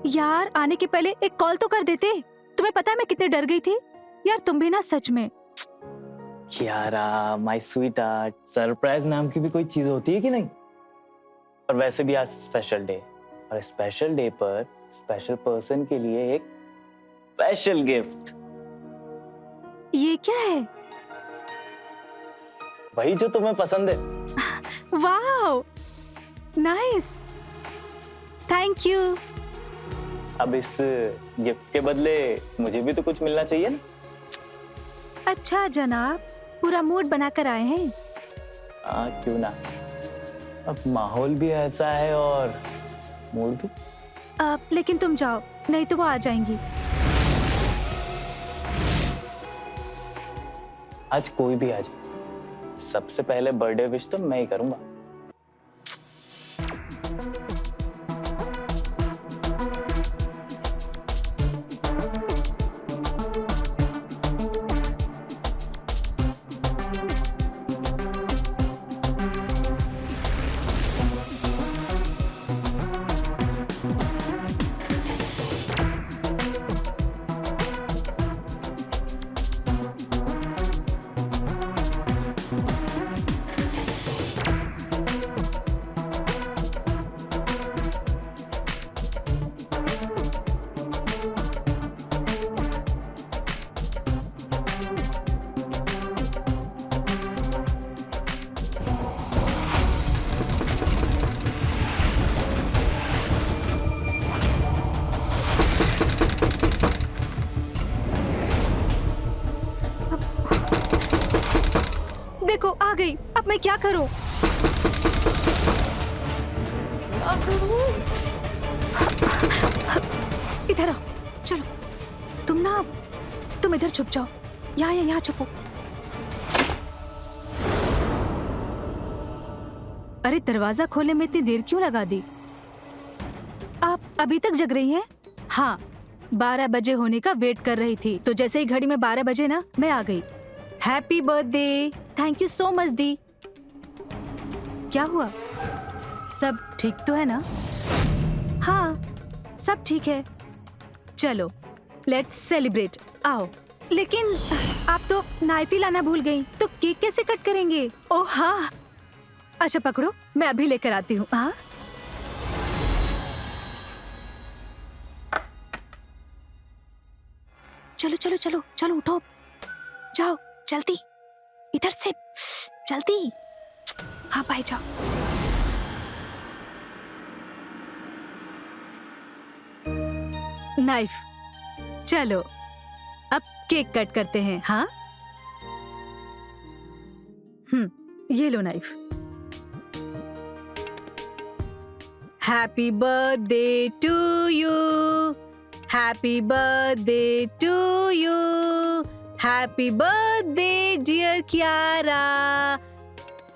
यार आने के पहले एक कॉल तो कर देते। तुम्हें पता है मैं कितने डर गई थी। यार तुम भी ना सच में। Kiara my sweet heart, surprise नाम की भी कोई चीज होती है कि नहीं? और वैसे भी आज स्पेशल डे, और स्पेशल डे पर स्पेशल पर्सन के लिए एक स्पेशल गिफ्ट। ये क्या है? वही जो तुम्हें पसंद है। Wow, nice, thank you. अब इस गिफ्ट के बदले मुझे भी तो कुछ मिलना चाहिए ना? अच्छा जनाब, पूरा मूड बनाकर आए हैं। हाँ क्यों ना, अब माहौल भी ऐसा है और मूड भी। लेकिन तुम जाओ, नहीं तो वो आ जाएंगी। आज कोई भी आ जाए, सबसे पहले बर्थडे विश तो मैं ही करूंगा। देखो आ गई, अब मैं क्या करूं? इधर आओ, चलो। तुम इधर छुप जाओ। यहाँ छुपो। अरे दरवाजा खोलने में इतनी देर क्यों लगा दी? आप अभी तक जग रही हैं? हाँ, 12 बजे होने का वेट कर रही थी, तो जैसे ही घड़ी में 12 बजे ना, मैं आ गई। Happy birthday, thank you so much दी। क्या हुआ? सब ठीक तो है ना? हाँ, सब ठीक है। चलो लेट्स सेलिब्रेट, आओ। लेकिन आप तो नाइफ ही लाना भूल गई, तो केक कैसे कट करेंगे? ओह हाँ, अच्छा पकड़ो, मैं अभी लेकर आती हूँ। हाँ चलो चलो चलो चलो, उठो, जाओ जल्दी, इधर से जल्दी। हाँ भाई जाओ। नाइफ, चलो अब केक कट करते हैं। हाँ ये लो knife. Happy birthday to you, happy birthday to you, happy birthday dear Kiara,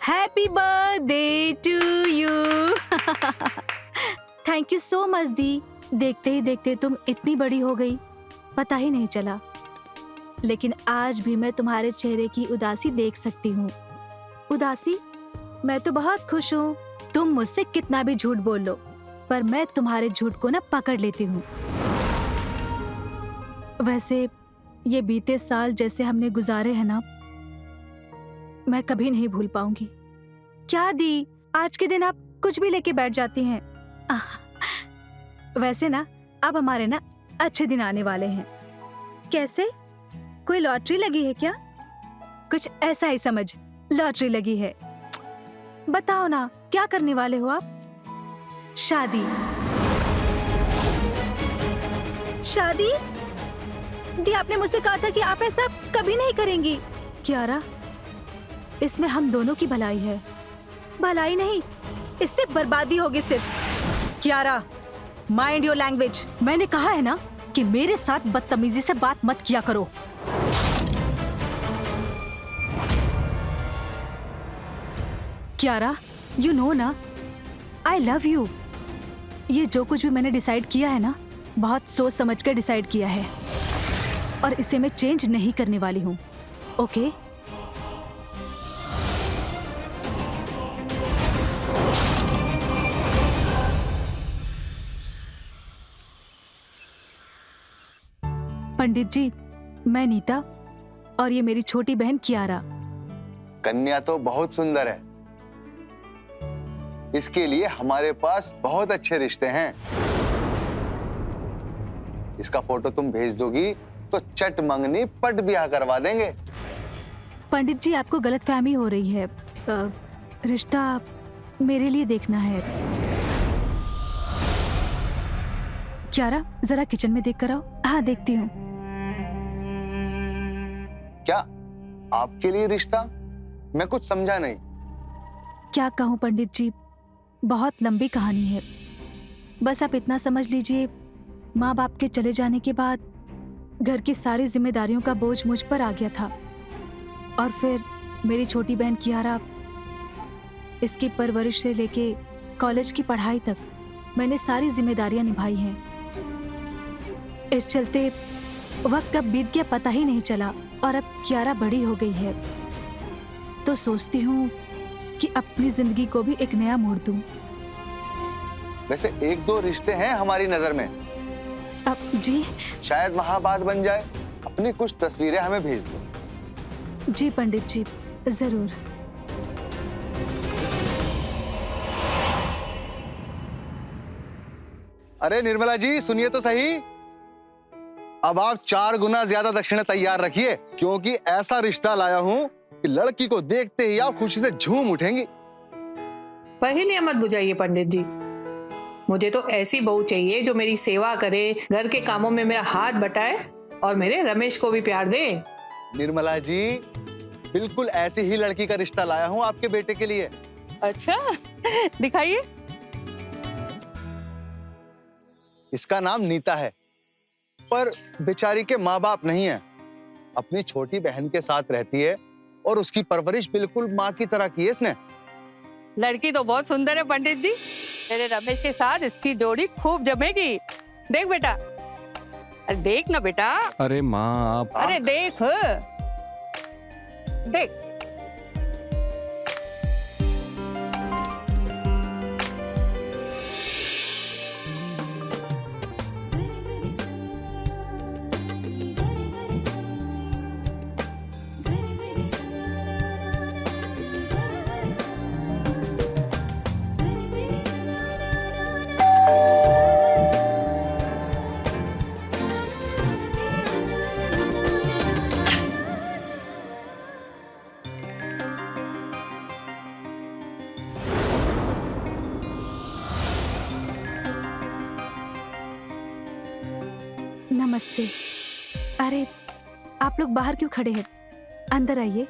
happy birthday to you. Thank you so much दी। देखते ही देखते तुम इतनी बड़ी हो गई, पता ही नहीं चला। लेकिन आज भी मैं तुम्हारे चेहरे की उदासी देख सकती हूँ। उदासी? मैं तो बहुत खुश हूँ। तुम मुझसे कितना भी झूठ बोल लो, पर मैं तुम्हारे झूठ को ना पकड़ लेती हूँ। वैसे ये बीते साल जैसे हमने गुजारे हैं ना, मैं कभी नहीं भूल पाऊंगी। क्या दी, आज के दिन आप कुछ भी लेके बैठ जाती हैं। वैसे ना अब हमारे ना अच्छे दिन आने वाले हैं। कैसे? कोई लॉटरी लगी है क्या? कुछ ऐसा ही समझ, लॉटरी लगी है। बताओ ना, क्या करने वाले हो आप? शादी। शादी? दी, आपने मुझसे कहा था कि आप ऐसा कभी नहीं करेंगी। कियारा, इसमें हम दोनों की भलाई है। भलाई नहीं, इससे बर्बादी होगी सिर्फ। Kiara, mind your language. मैंने कहा है ना कि मेरे साथ बदतमीजी से बात मत किया करो। कियारा, यू नो ना, आई लव यू। ये जो कुछ भी मैंने डिसाइड किया है ना, बहुत सोच समझ कर डिसाइड किया है, और इसे मैं चेंज नहीं करने वाली हूँ। ओके? पंडित जी, मैं नीता और ये मेरी छोटी बहन कियारा। कन्या तो बहुत सुंदर है, इसके लिए हमारे पास बहुत अच्छे रिश्ते हैं। इसका फोटो तुम भेज दोगी तो चट मंगनी पट ब्याह करवा देंगे। पंडित जी, आपको गलतफहमी हो रही है। रिश्ता मेरे लिए देखना है। कियारा, जरा किचन में देख कर आओ। हाँ, देखती हूँ। क्या आपके लिए रिश्ता? मैं कुछ समझा नहीं। क्या कहूँ पंडित जी, बहुत लंबी कहानी है। बस आप इतना समझ लीजिए, माँ बाप के चले जाने के बाद घर की सारी जिम्मेदारियों का बोझ मुझ पर आ गया था। और फिर मेरी छोटी बहन कियारा, इसकी परवरिश से लेके कॉलेज की पढ़ाई तक मैंने सारी जिम्मेदारियां निभाई हैं। इस चलते वक्त कब बीत गया पता ही नहीं चला, और अब कियारा बड़ी हो गई है तो सोचती हूँ कि अपनी जिंदगी को भी एक नया मोड़ दूं। वैसे एक दो रिश्ते हैं हमारी नजर में। अब जी? शायद वहां बात बन जाए। अपनी कुछ तस्वीरें हमें भेज दो। जी पंडित जी, जरूर। अरे निर्मला जी, सुनिए तो सही। अब आप 4 गुना ज्यादा दक्षिणा तैयार रखिए, क्योंकि ऐसा रिश्ता लाया हूं कि लड़की को देखते ही आप खुशी से झूम उठेंगी। पहेलियां मत बुझाइए पंडित जी। मुझे तो ऐसी बहू चाहिए जो मेरी सेवा करे, घर के कामों में मेरा हाथ बटाए और मेरे रमेश को भी प्यार दे। निर्मला जी, बिल्कुल ऐसी ही लड़की का रिश्ता लाया हूं आपके बेटे के लिए। अच्छा, दिखाइए। इसका नाम नीता है, पर बेचारी के माँ बाप नहीं है। अपनी छोटी बहन के साथ रहती है और उसकी परवरिश बिल्कुल माँ की तरह की है इसने। लड़की तो बहुत सुंदर है पंडित जी। मेरे रमेश के साथ इसकी जोड़ी खूब जमेगी। देख बेटा, अरे देख ना बेटा। अरे माँ आप। अरे देख देख। नमस्ते। अरे, आप लोग बाहर क्यों खड़े हैं? अंदर आइए।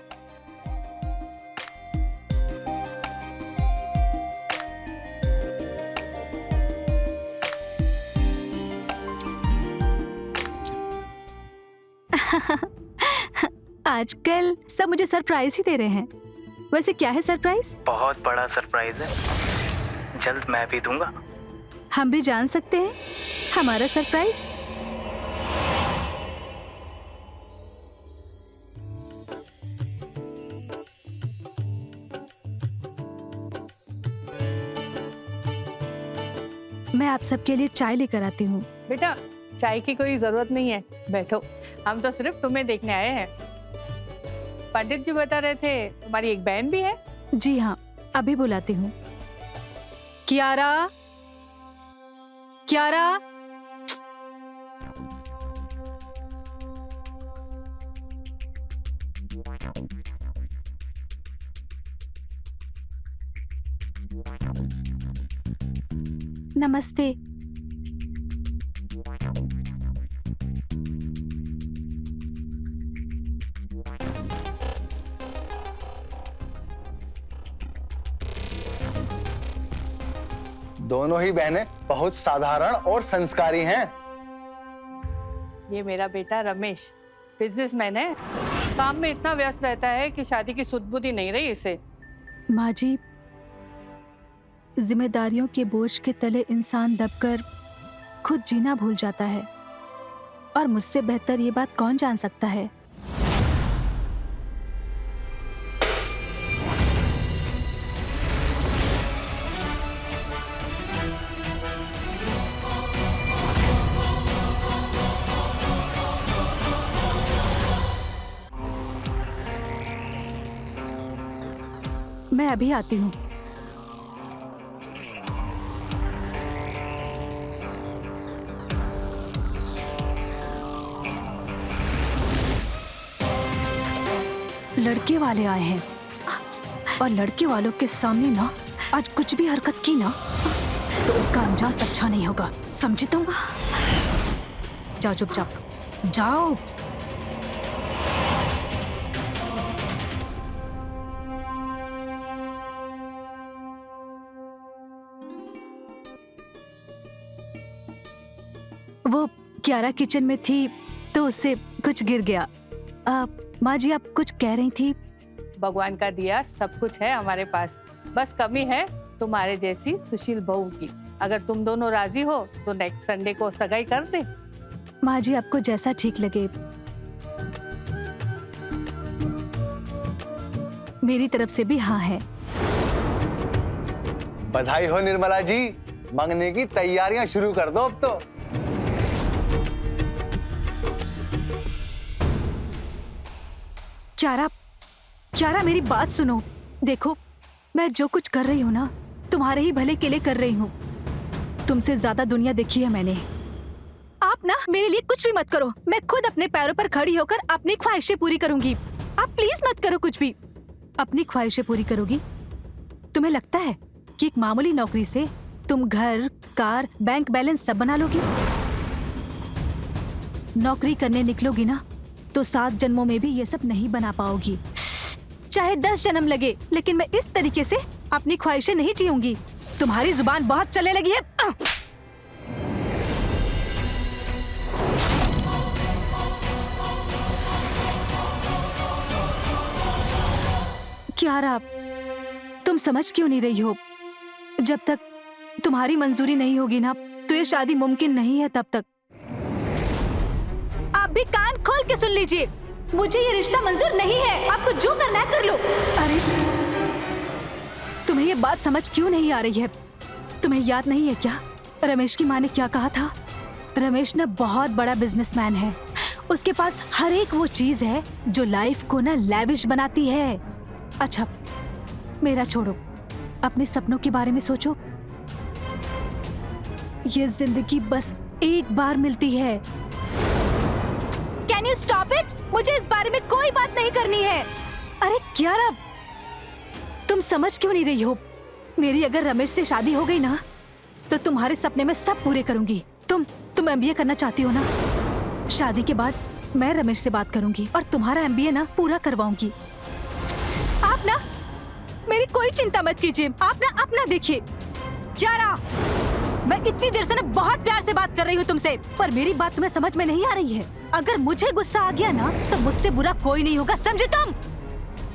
आजकल सब मुझे सरप्राइज ही दे रहे हैं। वैसे क्या है सरप्राइज? बहुत बड़ा सरप्राइज है, जल्द मैं भी दूंगा। हम भी जान सकते हैं हमारा सरप्राइज? मैं आप सबके लिए चाय लेकर आती हूँ। बेटा, चाय की कोई जरूरत नहीं है, बैठो। हम तो सिर्फ तुम्हें देखने आए हैं। पंडित जी बता रहे थे तुम्हारी एक बहन भी है। जी हाँ, अभी बुलाती हूँ। कियारा, कियारा। नमस्ते। दोनों ही बहनें बहुत साधारण और संस्कारी हैं। ये मेरा बेटा रमेश बिजनेसमैन है। काम में इतना व्यस्त रहता है कि शादी की सुध-बुद्धि नहीं रही इसे। माँ जी, जिम्मेदारियों के बोझ के तले इंसान दबकर खुद जीना भूल जाता है, और मुझसे बेहतर ये बात कौन जान सकता है। मैं अभी आती हूँ। लड़के वाले आए हैं और लड़के वालों के सामने ना आज कुछ भी हरकत की ना तो उसका अंजाम अच्छा नहीं होगा, समझे तुम? जाओ चुपचाप जाओ। वो क्यारा किचन में थी तो उससे कुछ गिर गया। माँ जी आप कुछ कह रही थी? भगवान का दिया सब कुछ है हमारे पास, बस कमी है तुम्हारे जैसी सुशील बहू की। अगर तुम दोनों राजी हो तो नेक्स्ट संडे को सगाई कर दे। माँ जी आपको जैसा ठीक लगे। मेरी तरफ से भी हाँ है। बधाई हो निर्मला जी, मंगने की तैयारियां शुरू कर दो अब तो। क्यारा, क्यारा मेरी बात सुनो। देखो मैं जो कुछ कर रही हूँ ना तुम्हारे ही भले के लिए कर रही हूँ। तुमसे ज्यादा दुनिया देखी है मैंने। आप ना मेरे लिए कुछ भी मत करो, मैं खुद अपने पैरों पर खड़ी होकर अपनी ख्वाहिशें पूरी करूंगी। आप प्लीज मत करो कुछ भी। अपनी ख्वाहिशें पूरी करोगी? तुम्हें लगता है कि एक मामूली नौकरी से तुम घर, कार, बैंक बैलेंस सब बना लोगी? नौकरी करने निकलोगी ना तो 7 जन्मों में भी ये सब नहीं बना पाओगी। चाहे 10 जन्म लगे, लेकिन मैं इस तरीके से अपनी ख्वाहिशें नहीं जीऊंगी। तुम्हारी जुबान बहुत चलने लगी है। क्यारा, तुम समझ क्यों नहीं रही हो? जब तक तुम्हारी मंजूरी नहीं होगी ना तो ये शादी मुमकिन नहीं है। तब तक आप भी कान खोल के सुन लीजिए, मुझे ये रिश्ता मंजूर नहीं है। आपको जो करना है कर लो। अरे तुम्हें ये बात समझ क्यों नहीं आ रही है? तुम्हें याद नहीं है क्या रमेश की माँ ने क्या कहा था? रमेश ना बहुत बड़ा बिजनेसमैन है, उसके पास हर एक वो चीज है जो लाइफ को ना लैविश बनाती है। अच्छा मेरा छोड़ो, अपने सपनों के बारे में सोचो। ये जिंदगी बस एक बार मिलती है। Can you stop it? मुझे इस बारे में कोई बात नहीं करनी है। अरे क्यारा, तुम समझ क्यों नहीं रही हो? मेरी अगर रमेश से शादी हो गई ना तो तुम्हारे सपने में सब पूरे करूंगी। तुम एमबीए करना चाहती हो ना? शादी के बाद मैं रमेश से बात करूंगी और तुम्हारा एमबीए ना पूरा करवाऊंगी। आप ना मेरी कोई चिंता मत कीजिए, आप ना अपना देखिए। क्यारा, मैं इतनी देर से ना बहुत प्यार से बात कर रही हूँ तुमसे, पर मेरी बात तुम्हें समझ में नहीं आ रही है। अगर मुझे गुस्सा आ गया ना तो मुझसे बुरा कोई नहीं होगा, समझे तुम?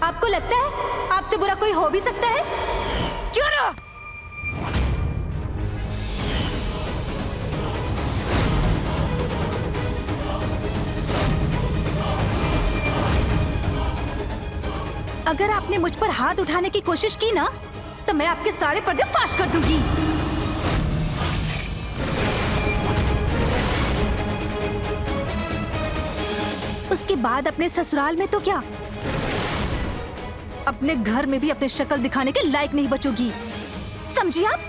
आपको लगता है आपसे बुरा कोई हो भी सकता है? क्यारा! अगर आपने मुझ पर हाथ उठाने की कोशिश की ना तो मैं आपके सारे पर्दे फाश कर दूंगी। उसके बाद अपने ससुराल में तो क्या, अपने घर में भी अपने शक्ल दिखाने के लायक नहीं बचोगी, समझी आप?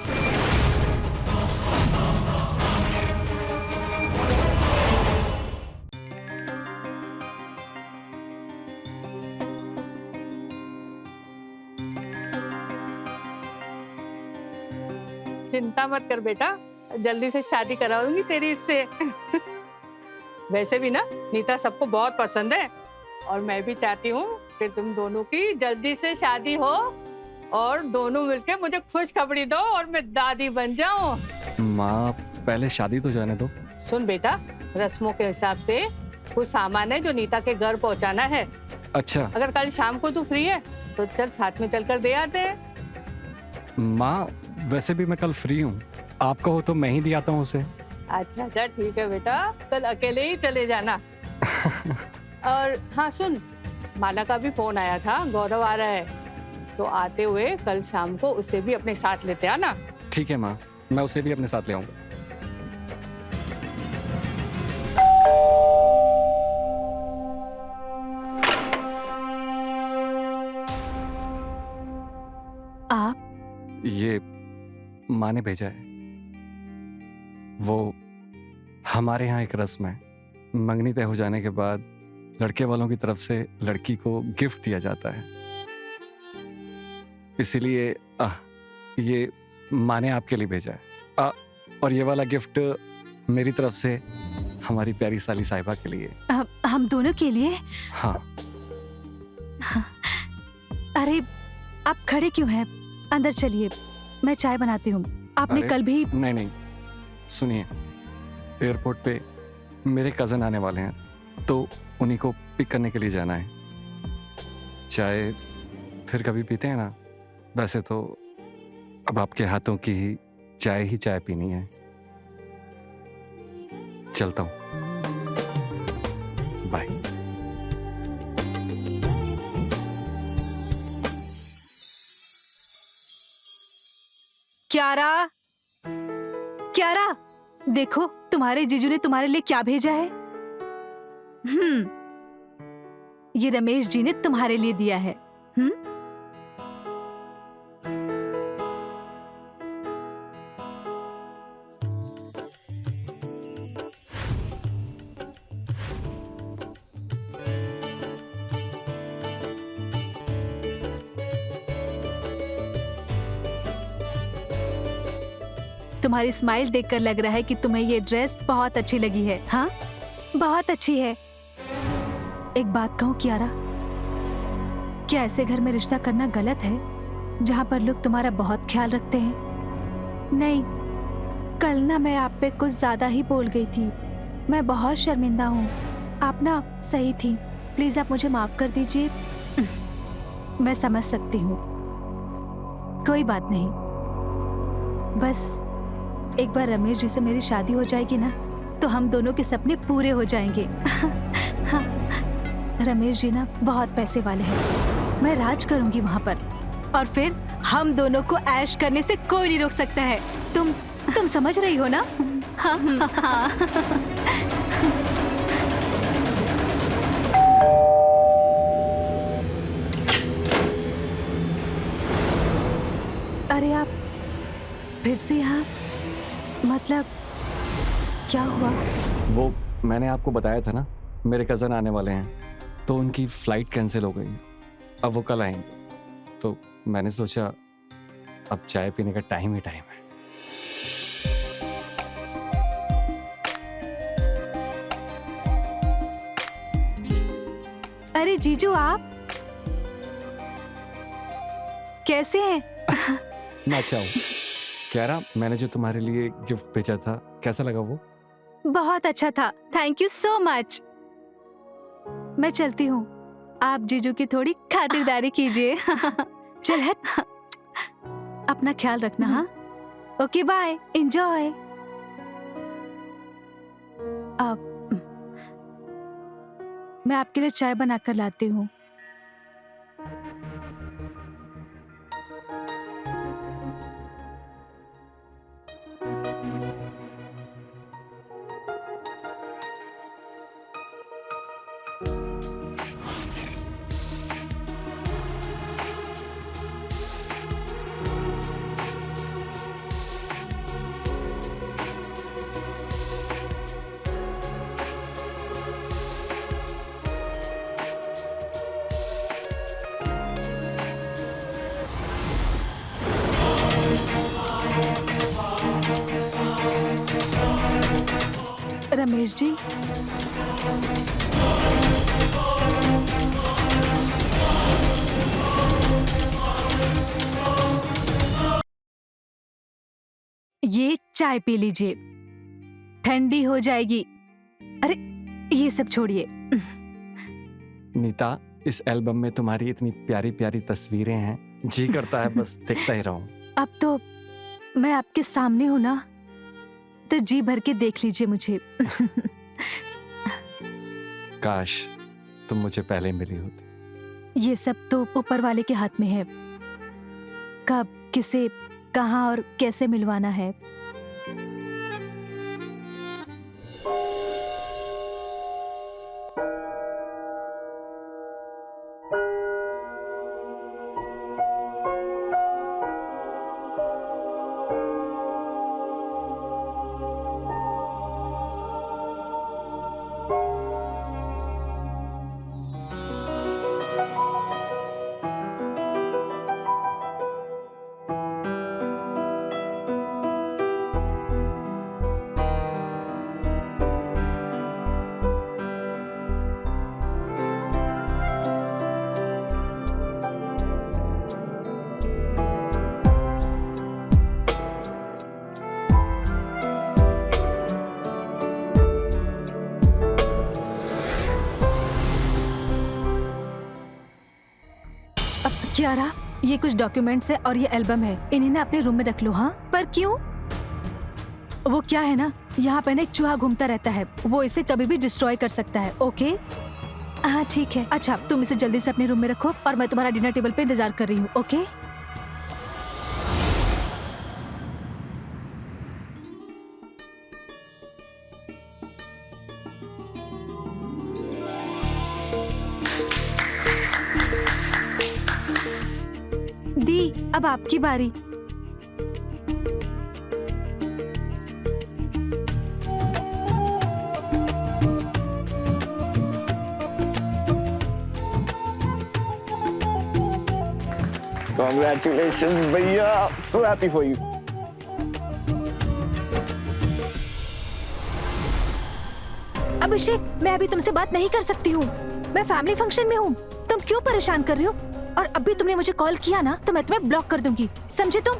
चिंता मत कर बेटा, जल्दी से शादी कराऊंगी तेरी इससे। वैसे भी ना नीता सबको बहुत पसंद है और मैं भी चाहती हूँ कि तुम दोनों की जल्दी से शादी हो और दोनों मिलके मुझे खुशखबरी दो और मैं दादी बन जाऊं। माँ पहले शादी तो जाने दो। सुन बेटा, रस्मों के हिसाब से कुछ सामान है जो नीता के घर पहुँचाना है। अच्छा अगर कल शाम को तू फ्री है तो चल साथ में चलकर दे आते हैं। माँ, वैसे भी मैं कल फ्री हूँ, आप कहो तो मैं ही दे आता हूँ उसे। अच्छा अच्छा ठीक है बेटा, कल अकेले ही चले जाना। और हाँ सुन, माला का भी फोन आया था, गौरव आ रहा है, तो आते हुए कल शाम को उसे भी अपने साथ लेते आना। ठीक है माँ, मैं उसे भी अपने साथ ले आऊंगा। ये माँ ने भेजा है। वो हमारे यहाँ एक रस्म है, मंगनी तय हो जाने के बाद लड़के वालों की तरफ से लड़की को गिफ्ट दिया जाता है। इसीलिए ये माँ ने आपके लिए भेजा है। और ये वाला गिफ्ट मेरी तरफ से हमारी प्यारी साली साहिबा के लिए। हम दोनों के लिए? हाँ। अरे आप खड़े क्यों हैं? अंदर चलिए, मैं चाय बनाती हूँ। आपने अरे, कल भी... नहीं, सुनिए, एयरपोर्ट पे मेरे कज़न आने वाले हैं, तो उन्हीं को पिक करने के लिए जाना है। चाय फिर कभी पीते हैं ना। वैसे तो अब आपके हाथों की ही चाय पीनी है। चलता हूँ, बाय। क्यारा, क्यारा, देखो तुम्हारे जीजू ने तुम्हारे लिए क्या भेजा है। ये रमेश जी ने तुम्हारे लिए दिया है। तुम्हारी स्माइल देखकर लग रहा है कि तुम्हें ये ड्रेस बहुत अच्छी लगी है। हाँ, बहुत अच्छी है। एक बात कहूँ क्यारा, क्या ऐसे घर में रिश्ता करना गलत है जहाँ पर लोग तुम्हारा बहुत ख्याल रखते हैं? नहीं, कल ना मैं आप पे कुछ ज्यादा ही बोल गई थी। मैं बहुत शर्मिंदा हूँ। आप ना सही थी। प्लीज आप मुझे माफ कर दीजिए। मैं समझ सकती हूँ, कोई बात नहीं। बस एक बार रमेश जी से मेरी शादी हो जाएगी ना, तो हम दोनों के सपने पूरे हो जाएंगे। हाँ, रमेश जी ना बहुत पैसे वाले हैं। मैं राज करूंगी वहाँ पर, और फिर हम दोनों को ऐश करने से कोई नहीं रोक सकता है। तुम समझ रही हो ना? हाँ, हाँ। अरे आप फिर से यहाँ? मतलब क्या हुआ? वो मैंने आपको बताया था ना, मेरे कज़न आने वाले हैं, तो उनकी फ़्लाइट कैंसिल हो गई। अब वो कल आएंगे, तो मैंने सोचा अब चाय पीने का टाइम ही टाइम है। अरे जीजू, आप कैसे हैं? मैं अच्छा हूँ। क्यारा, मैंने जो तुम्हारे लिए गिफ्ट भेजा था, कैसा लगा वो? बहुत अच्छा था, थैंक यू सो मच। मैं चलती हूँ, आप जीजू की थोड़ी खातिरदारी कीजिए। चल हट। अपना ख्याल रखना। हाँ, ओके, बाय, एंजॉय। अब मैं आपके लिए चाय बनाकर लाती हूँ। रमेश जी, ये चाय पी लीजिए, ठंडी हो जाएगी। अरे ये सब छोड़िए। नीता, इस एल्बम में तुम्हारी इतनी प्यारी प्यारी तस्वीरें हैं, जी करता है बस देखता ही रहूं। अब तो मैं आपके सामने हूं ना, तो जी भर के देख लीजिए मुझे। काश तुम मुझे पहले मिली होती। ये सब तो ऊपर वाले के हाथ में है, कब किसे कहाँ और कैसे मिलवाना है। क्यारा, ये कुछ डॉक्यूमेंट्स है और ये एल्बम है, इन्हें ना अपने रूम में रख लो। हाँ, पर क्यों? वो क्या है ना, यहाँ पे ना एक चूहा घूमता रहता है, वो इसे कभी भी डिस्ट्रॉय कर सकता है। ओके? हाँ ठीक है। अच्छा, तुम इसे जल्दी से अपने रूम में रखो और मैं तुम्हारा डिनर टेबल पे इंतजार कर रही हूँ। ओके? दी, अब आपकी बारी। Congratulations, भैया. So happy for you. अभिषेक, मैं अभी तुमसे बात नहीं कर सकती हूँ, मैं फैमिली फंक्शन में हूँ। तुम क्यों परेशान कर रही हो? और अभी तुमने मुझे कॉल किया ना, तो मैं तुम्हें ब्लॉक कर दूंगी, समझे तुम?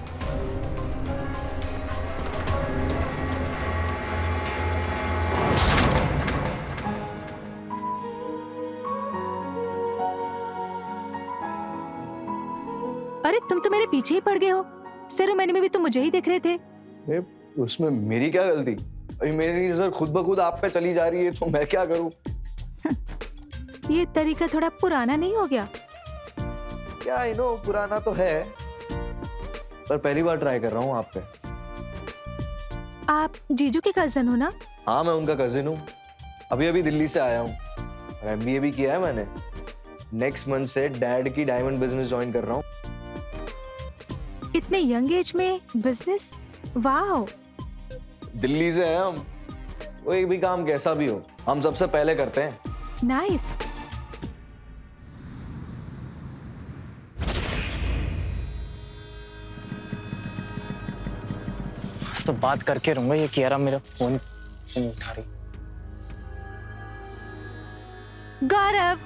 अरे तुम तो मेरे पीछे ही पड़ गए हो। सेरेमनी में भी तुम मुझे ही देख रहे थे। उसमें मेरी क्या गलती? अभी मेरी नजर खुद ब खुद आप पे चली जा रही है, तो मैं क्या करूं? ये तरीका थोड़ा पुराना नहीं हो गया? क्या आई नो, पुराना तो है, पर पहली बार ट्राई कर रहा हूँ आप पे। आप जीजू के कजन हो ना? हाँ, मैं उनका कजिन हूँ। अभी अभी दिल्ली से आया हूँ और एमबीए भी किया है मैंने। नेक्स्ट मंथ से डैड की डायमंड बिजनेस ज्वाइन कर रहा हूँ। इतने यंग एज में बिजनेस? वाओ! दिल्ली से हैं हम, कोई भी काम कैसा भी हो हम सबसे पहले करते हैं। नाइस। तो बात करके रहूंगा, ये कियारा मेरा फोन नहीं उठा रही। गौरव,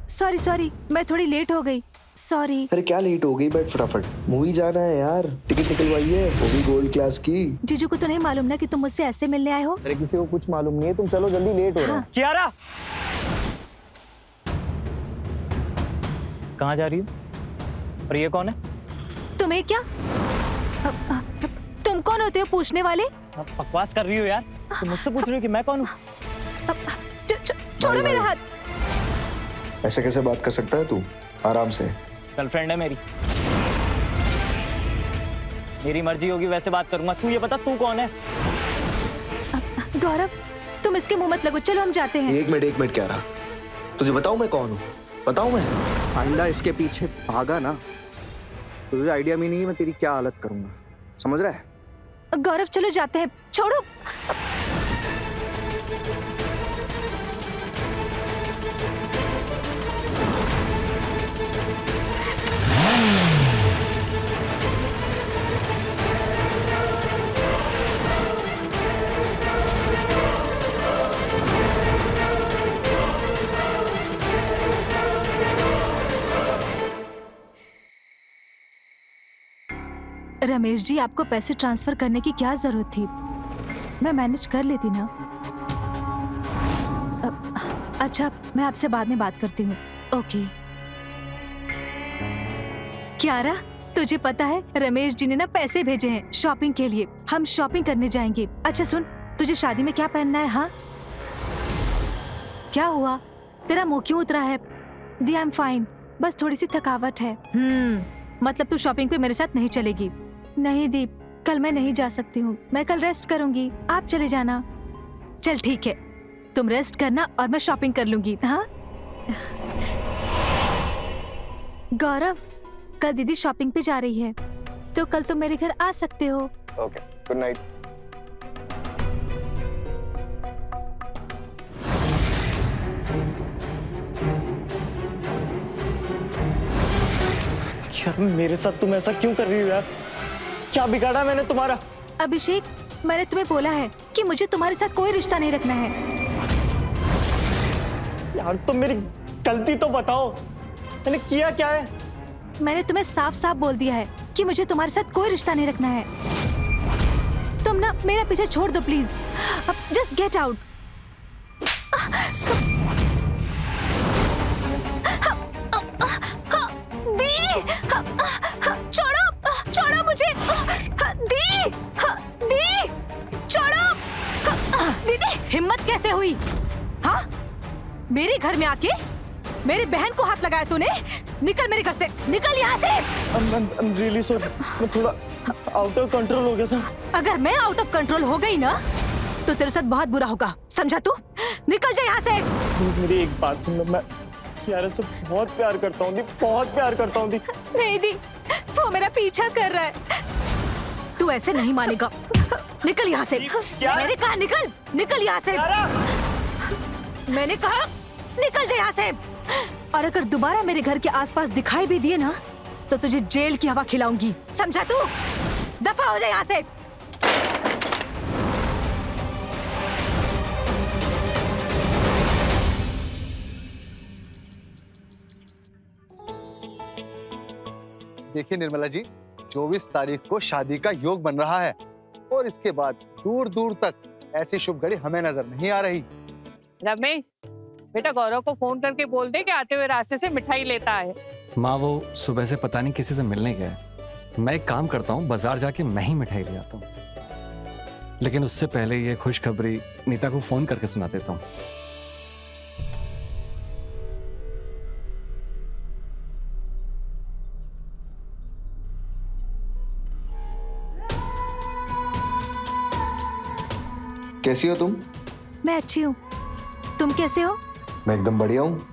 सॉरी, मैं थोड़ी लेट हो गई, सॉरी। अरे क्या लेट हो गई, बैठ फटाफट, मूवी जाना है यार, टिकट निकलवाइए, वो भी गोल्ड क्लास की। जीजू को तो नहीं मालूम ना कि तुम मुझसे ऐसे मिलने आए हो। अरे किसी को कुछ मालूम नहीं है, तुम चलो जल्दी, लेट हो रहा है। कियारा, कहाँ जा रही हो? और ये कौन है? तुम्हें क्या? तुम कौन होते हो पूछने वाले? आप बकवास कर रही हो यार। तुम मुझसे पूछ रही हो कि मैं कौन हूँ? छोड़ो मेरा हाथ। ऐसे कैसे बात कर सकता है तू? आराम से। गर्लफ्रेंड है मेरी, मेरी मर्जी होगी वैसे बात करूंगा। तू ये बता, तू कौन है? गौरव, तुम इसके मुंह मत लगो, चलो हम जाते हैं। एक मिनट क्या रहा, तुझे बताऊं मैं कौन हूँ? बताऊं मैं? आइंदा इसके पीछे भागा ना, तो तुझे आइडिया भी नहीं है मैं तेरी क्या हालत करूंगा, समझ रहा है? गौरव चलो जाते हैं, छोड़ो। रमेश जी, आपको पैसे ट्रांसफर करने की क्या जरूरत थी? मैं मैनेज कर लेती ना। अच्छा, मैं आपसे बाद में बात करती हूँ। ओके। क्यारा, तुझे पता है रमेश जी ने ना पैसे भेजे हैं शॉपिंग के लिए, हम शॉपिंग करने जाएंगे। अच्छा सुन, तुझे शादी में क्या पहनना है? हाँ, क्या हुआ? तेरा मुंह क्यों उतरा है? दी, आई एम फाइन, बस थोड़ी सी थकावट है। मतलब तू शॉपिंग पे मेरे साथ नहीं चलेगी? नहीं दीप, कल मैं नहीं जा सकती हूँ, मैं कल रेस्ट करूंगी, आप चले जाना। चल ठीक है, तुम रेस्ट करना और मैं शॉपिंग कर लूंगी। हाँ गौरव, कल दीदी शॉपिंग पे जा रही है, तो कल तुम मेरे घर आ सकते हो। Okay, good night. यार मेरे साथ तुम ऐसा क्यों कर रही हो यार? क्या बिगाड़ा मैंने तुम्हारा? अभिषेक, मैंने तुम्हें बोला है कि मुझे तुम्हारे साथ कोई रिश्ता नहीं रखना है। यार तुम मेरी गलती तो बताओ, मैंने किया क्या है? मैंने तुम्हें साफ साफ बोल दिया है कि मुझे तुम्हारे साथ कोई रिश्ता नहीं रखना है। तुम ना मेरा पीछे छोड़ दो प्लीज, जस्ट गेट आउट। दी, छोड़ो, छोड़ो मुझे, दी, दी, छोड़ो। दीदी, हिम्मत कैसे हुई? हाँ, मेरे घर में आके मेरी बहन को हाथ लगाया तूने? निकल मेरे घर से, निकल यहाँ से। I'm really sorry, मैं थोड़ा आउट ऑफ कंट्रोल हो गया था। अगर मैं आउट ऑफ कंट्रोल हो गई ना तो तेरे साथ बहुत बुरा होगा, समझा तू? निकल जा यहाँ से। मेरी एक बात सुन लो, मैं कियारा से बहुत प्यार करता हूँ दी, बहुत प्यार करता हूँ दी। नहीं दी, वो मेरा पीछा कर रहा है। तू ऐसे नहीं मानेगा। निकल यहाँ से। मैंने कहा निकल, निकल यहाँ से। मैंने कहा निकल जा यहाँ से। और अगर दोबारा मेरे घर के आसपास दिखाई भी दिए ना तो तुझे जेल की हवा खिलाऊंगी, समझा तू? दफा हो जा यहाँ से। देखिए निर्मला जी, 24 तारीख को शादी का योग बन रहा है और इसके बाद दूर दूर तक ऐसी शुभ घड़ी हमें नजर नहीं आ रही। रमेश, बेटा गौरव को फोन करके बोल दे कि आते हुए रास्ते से मिठाई लेता है। माँ वो सुबह से पता नहीं किसी से मिलने गया है। मैं एक काम करता हूँ, बाजार जाके मैं ही मिठाई ले आता हूँ। लेकिन उससे पहले ये खुशखबरी नीता को फोन करके सुना देता हूँ। कैसी हो तुम? मैं अच्छी हूँ, तुम कैसे हो? मैं एकदम बढ़िया हूँ।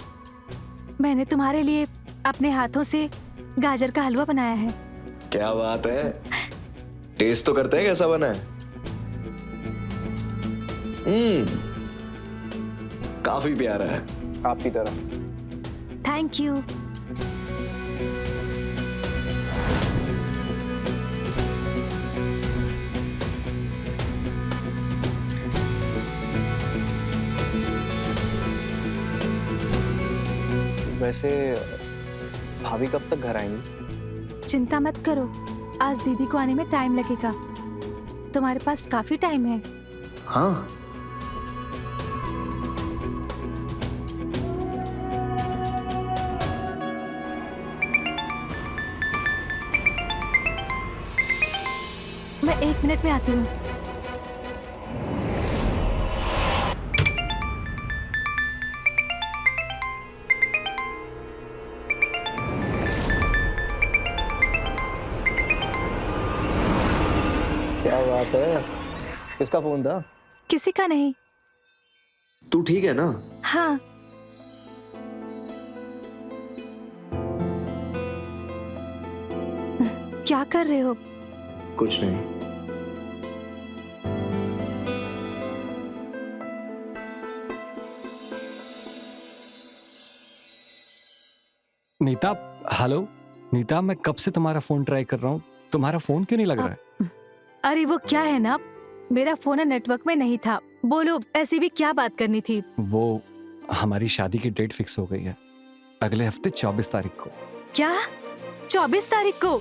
मैंने तुम्हारे लिए अपने हाथों से गाजर का हलवा बनाया है। क्या बात है, टेस्ट तो करते हैं कैसा बना है। काफी प्यारा है, आपकी तरह। Thank you. वैसे भाभी कब तक घर आएंगी? चिंता मत करो, आज दीदी को आने में टाइम लगेगा। तुम्हारे पास काफी टाइम है। हाँ, मैं 1 मिनट में आती हूँ। क्या बात है, किसका फोन था? किसी का नहीं। तू ठीक है ना? हाँ, क्या कर रहे हो? कुछ नहीं। नीता, हेलो नीता, मैं कब से तुम्हारा फोन ट्राई कर रहा हूँ, तुम्हारा फोन क्यों नहीं लग रहा है? अरे वो क्या है ना, मेरा फोन नेटवर्क में नहीं था। बोलो, ऐसी भी क्या बात करनी थी? वो हमारी शादी की डेट फिक्स हो गई है, अगले हफ्ते 24 तारीख को। क्या? 24 तारीख को?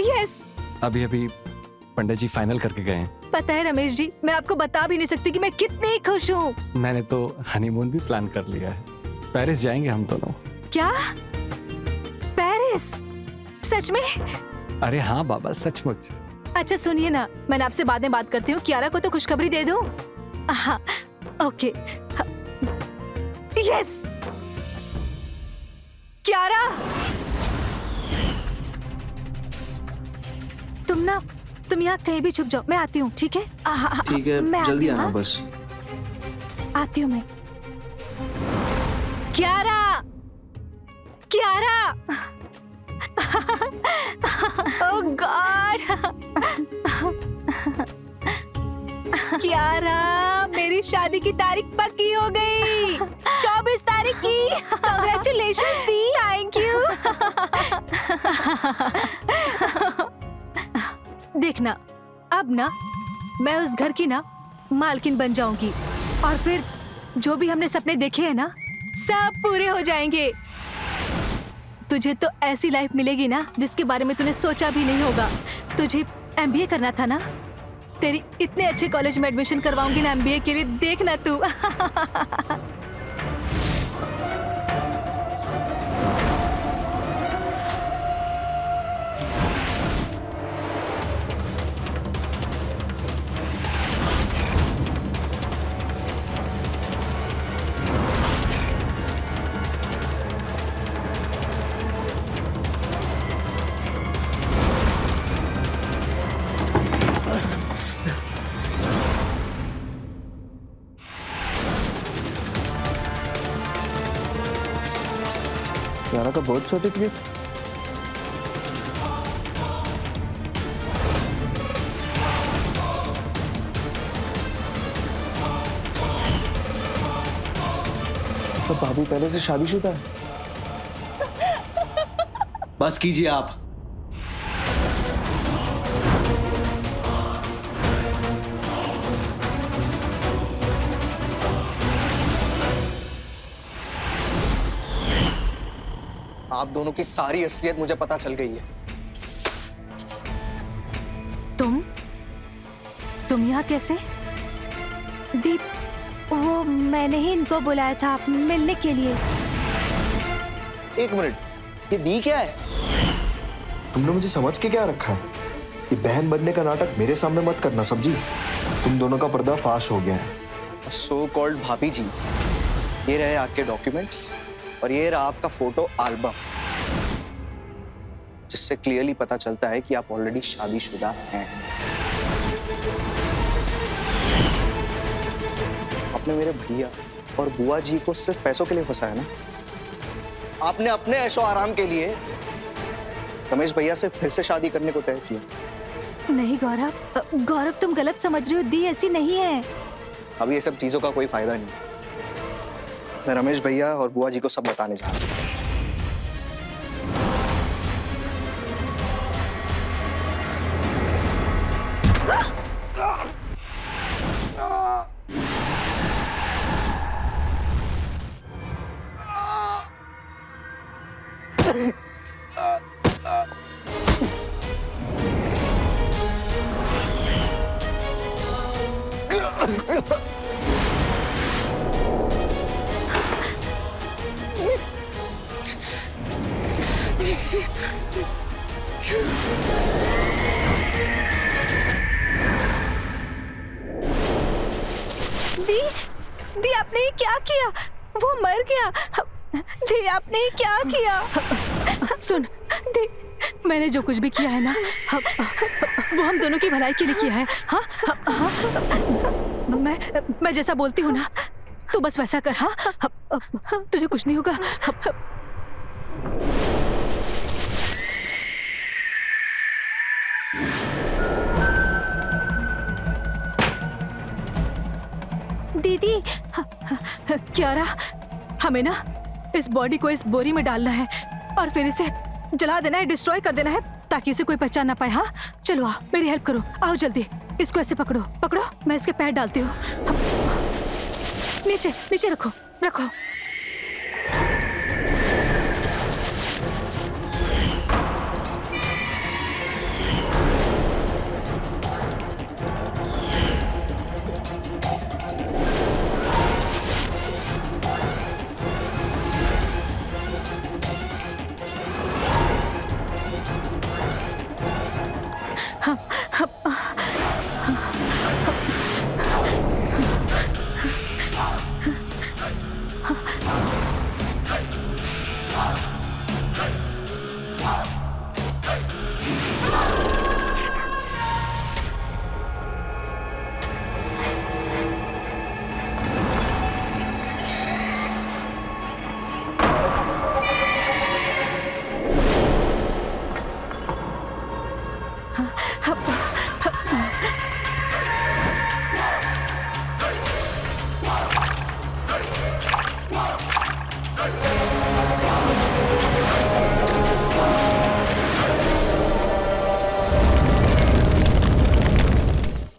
यस। अभी अभी पंडित जी फाइनल करके गए हैं। पता है रमेश जी, मैं आपको बता भी नहीं सकती कि मैं कितनी खुश हूँ। मैंने तो हनीमून भी प्लान कर लिया है, पेरिस जाएंगे हम दोनों। क्या? पेरिस? सच में? अरे हाँ बाबा, सचमुच। अच्छा सुनिए ना, मैंने आपसे बाद में बात करती हूँ। कियारा को तो खुशखबरी दे दूँ? हाँ, ओके। यस। कियारा, तुम यहाँ कहीं भी छुप जाओ, मैं आती हूँ, ठीक है? ठीक है, मैं जल्दी आती हूँ, आना हाँ? बस। आती हूँ मैं। कियारा, कियारा। ओह गॉड। कियारा, मेरी शादी की तारीख पक्की हो गई, 24 तारीख की। Congratulations the, thank you. देखना, अब ना मैं उस घर की ना मालकिन बन जाऊंगी और फिर जो भी हमने सपने देखे हैं ना, सब पूरे हो जाएंगे। तुझे तो ऐसी लाइफ मिलेगी ना जिसके बारे में तूने सोचा भी नहीं होगा। तुझे MBA करना था ना, तेरी इतने अच्छे कॉलेज में एडमिशन करवाऊंगी ना MBA के लिए, देखना तू। यारा का बर्थ सर्टिफिकेट। सब भाभी पहले से शादीशुदा है। बस कीजिए आप। आप दोनों की सारी असलियत मुझे पता चल गई है। तुम यहाँ कैसे? दीप, वो मैंने ही इनको बुलाया था मिलने के लिए। एक मिनट, ये दी क्या है? तुमने मुझे समझ के क्या रखा है? ये बहन बनने का नाटक मेरे सामने मत करना समझी। तुम दोनों का पर्दा फाश हो गया है। सो कॉल्ड भाभी जी, ये रहे आपके डॉक्यूमेंट्स और ये रहा आपका फोटो एल्बम, जिससे क्लियरली पता चलता है कि आप ऑलरेडी शादीशुदा हैं। आपने मेरे भैया और बुआ जी को सिर्फ पैसों के लिए फंसाया ना। आपने अपने ऐशो आराम के लिए रमेश भैया से फिर से शादी करने को तय किया। नहीं गौरव, तुम गलत समझ रहे हो। दी ऐसी नहीं है। अब ये सब चीजों का कोई फायदा नहीं। मैं रमेश भैया और बुआ जी को सब बताने जा रहा हूँ। दी आपने ये क्या किया? वो मर गया। दी आपने ये क्या किया? सुन दी, मैंने जो कुछ भी किया है ना, वो हम दोनों की भलाई के लिए किया है। हाँ, मैं जैसा बोलती हूँ ना, तू बस वैसा कर। हाँ, तुझे कुछ नहीं होगा। दीदी, क्यारा, हमें ना इस बॉडी को इस बोरी में डालना है और फिर इसे जला देना है, डिस्ट्रॉय कर देना है, ताकि इसे कोई पहचान ना पाए। हाँ, चलो आओ, मेरी हेल्प करो। आओ जल्दी, इसको ऐसे पकड़ो पकड़ो, मैं इसके पैर डालती हूँ। नीचे नीचे रखो रखो।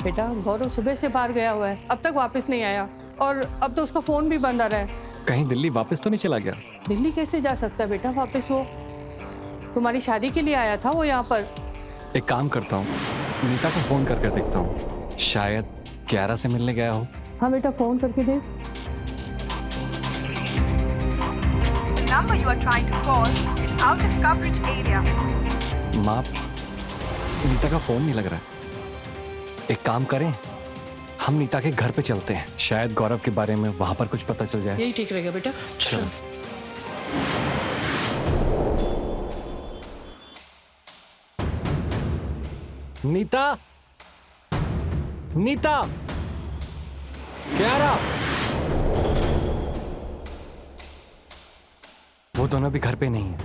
बेटा, गौरव सुबह से बाहर गया हुआ है, अब तक वापस नहीं आया और अब तो उसका फोन भी बंद आ रहा है। कहीं दिल्ली वापस तो नहीं चला गया? दिल्ली कैसे जा सकता है बेटा वापस? वो तुम्हारी शादी के लिए आया था वो यहाँ पर। एक काम करता हूँ, नीता को फोन करके देखता हूँ, शायद क्यारा से मिलने गया हो। हाँ बेटा, फोन करके देख। number you are trying to call is out of coverage area. माँ, नीता का फोन नहीं लग रहा है। एक काम करें, हम नीता के घर पे चलते हैं, शायद गौरव के बारे में वहां पर कुछ पता चल जाए। यही ठीक रहेगा बेटा, चलो। नीता, नीता, क्यारा, वो दोनों भी घर पे नहीं है।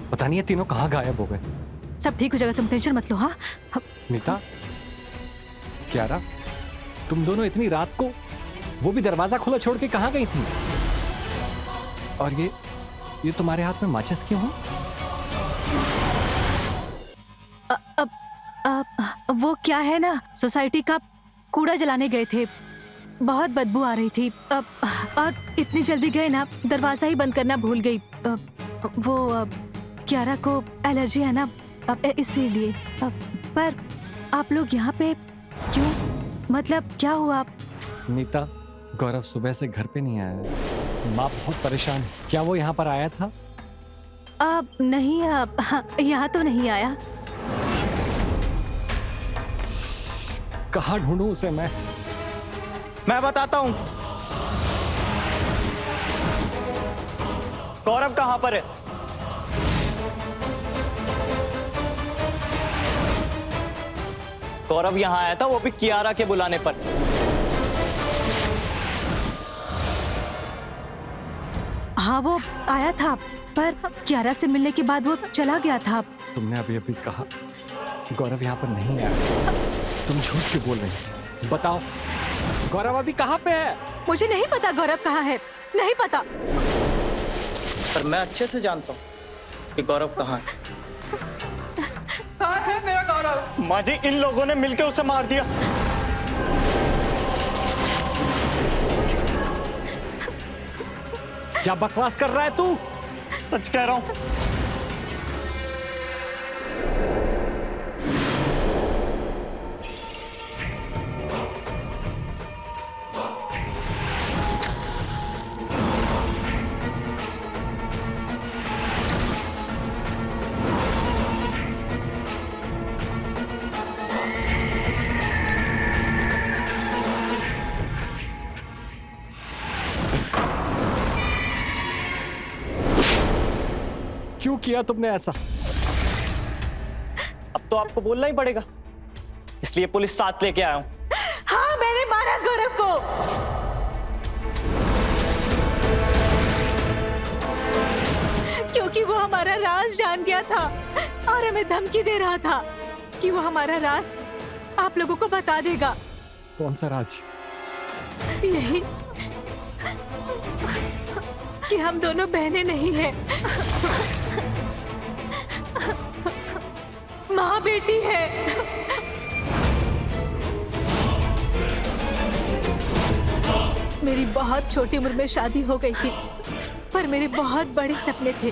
पता नहीं ये तीनों कहाँ गायब हो गए। सब ठीक हो जाएगा, तुम टेंशन मत लो। हाँ नीता, क्यारा, तुम दोनों इतनी रात को, वो भी दरवाजा खुला छोड़ के कहाँ गई थी? और ये तुम्हारे हाथ में माचिस क्यों है? वो क्या है ना, सोसाइटी का कूड़ा जलाने गए थे, बहुत बदबू आ रही थी। और इतनी जल्दी गए ना, दरवाजा ही बंद करना भूल गई। क्यारा को एलर्जी है ना, इसीलिए। पर आप लोग यहाँ पे क्यों? मतलब क्या हुआ? नीता, गौरव सुबह से घर पे नहीं आया। माँ बहुत परेशान है। क्या वो यहाँ पर आया था? नहीं, यहाँ तो नहीं आया। कहाँ ढूंढूं उसे मैं बताता हूँ। गौरव कहाँ पर है? गौरव यहाँ आया था, वो भी कियारा के बुलाने पर। हाँ, वो आया था, पर कियारा से मिलने के बाद वो चला गया था। तुमने अभी कहा गौरव यहाँ पर नहीं आया। तुम झूठ क्यों बोल रही हो? बताओ, गौरव अभी कहाँ पे है? मुझे नहीं पता गौरव कहाँ है, नहीं पता। पर मैं अच्छे से जानता हूँ कि गौरव कहाँ है। कहाँ है मेरा गौरव? माँ जी, इन लोगों ने मिलकर उसे मार दिया। क्या बकवास कर रहा है तू? सच कह रहा हूँ। क्यों किया तुमने ऐसा? अब तो आपको बोलना ही पड़ेगा, इसलिए पुलिस साथ लेके आया हूँ। हाँ, मैंने मारा गौरव को। क्योंकि वो हमारा राज जान गया था और हमें धमकी दे रहा था कि वो हमारा राज आप लोगों को बता देगा। कौन सा राज? यही कि हम दोनों बहनें नहीं हैं, माँ बेटी है। मेरी बहुत छोटी उम्र में शादी हो गई थी, पर मेरे बहुत बड़े सपने थे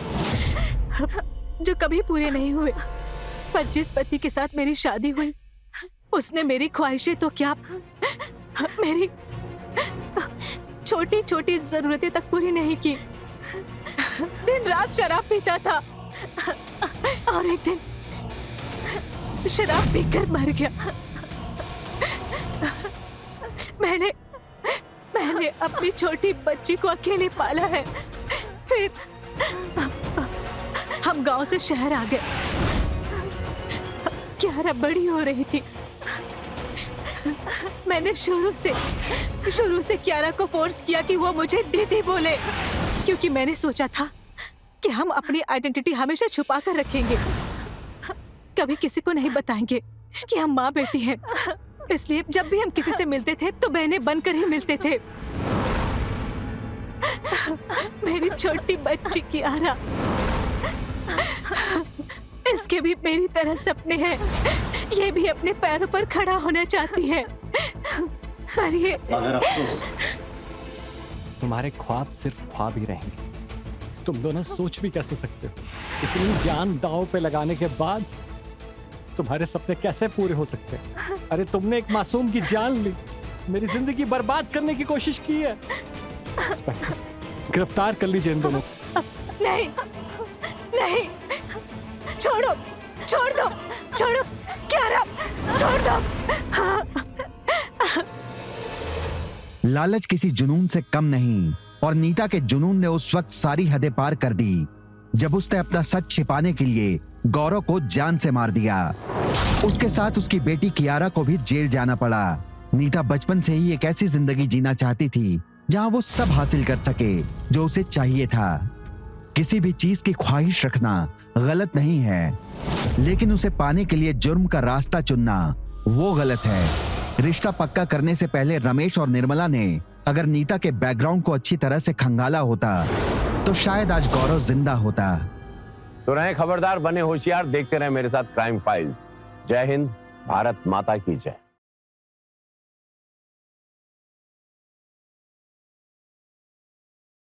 जो कभी पूरे नहीं हुए। पर जिस पति के साथ मेरी शादी हुई, उसने मेरी ख्वाहिशें तो क्या, मेरी छोटी छोटी जरूरतें तक पूरी नहीं की। दिन रात शराब पीता था और एक दिन शराब पीकर मर गया। मैंने अपनी छोटी बच्ची को अकेले पाला है। फिर हम गांव से शहर आ गए। कियारा बड़ी हो रही थी। मैंने शुरू से कियारा को फोर्स किया कि वो मुझे दीदी बोले, क्योंकि मैंने सोचा था कि हम अपनी आइडेंटिटी हमेशा छुपा कर रखेंगे, कभी किसी को नहीं बताएंगे कि हम माँ बेटी हैं। इसलिए जब भी हम किसी से मिलते थे तो बहनें बनकर ही मिलते थे। मेरी छोटी बच्ची कियारा, इसके भी मेरी तरह सपने हैं। ये भी अपने पैरों पर खड़ा होना चाहती है, पर ये मगर अफसोस, तुम्हारे ख्वाब सिर्फ ख्वाब ही रहेंगे। तुम दोनों सोच भी कैसे सकते हो? इतनी जान दांव पे लगाने के बाद तुम्हारे सपने कैसे पूरे हो सकते हैं? अरे तुमने एक मासूम की जान ली, मेरी जिंदगी बर्बाद करने की कोशिश की है। इंस्पेक्टर, गिरफ्तार कर लीजिए इन दोनों। नहीं, नहीं, छोड़ो, छोड़ दो, छोड़ो कियारा, छोड़ दो। लालच किसी जुनून से कम नहीं, और नीता के जुनून ने उस वक्त सारी हदें पार कर दी जब उसने अपना सच छिपाने के लिए गौरव को जान से मार दिया। उसके साथ उसकी बेटी कियारा को भी जेल जाना पड़ा। नीता बचपन से ही एक ऐसी जिंदगी जीना चाहती थी जहां वो सब हासिल कर सके जो उसे चाहिए था। किसी भी चीज की ख्वाहिश रखना गलत नहीं है, लेकिन उसे पाने के लिए जुर्म का रास्ता चुनना वो गलत है। रिश्ता पक्का करने से पहले रमेश और निर्मला ने अगर नीता के बैकग्राउंड को अच्छी तरह से खंगाला होता तो शायद आज गौरव जिंदा होता। तो रहे खबरदार, बने होशियार, देखते रहे मेरे साथ क्राइम फाइल्स। जय हिंद, भारत माता की जय।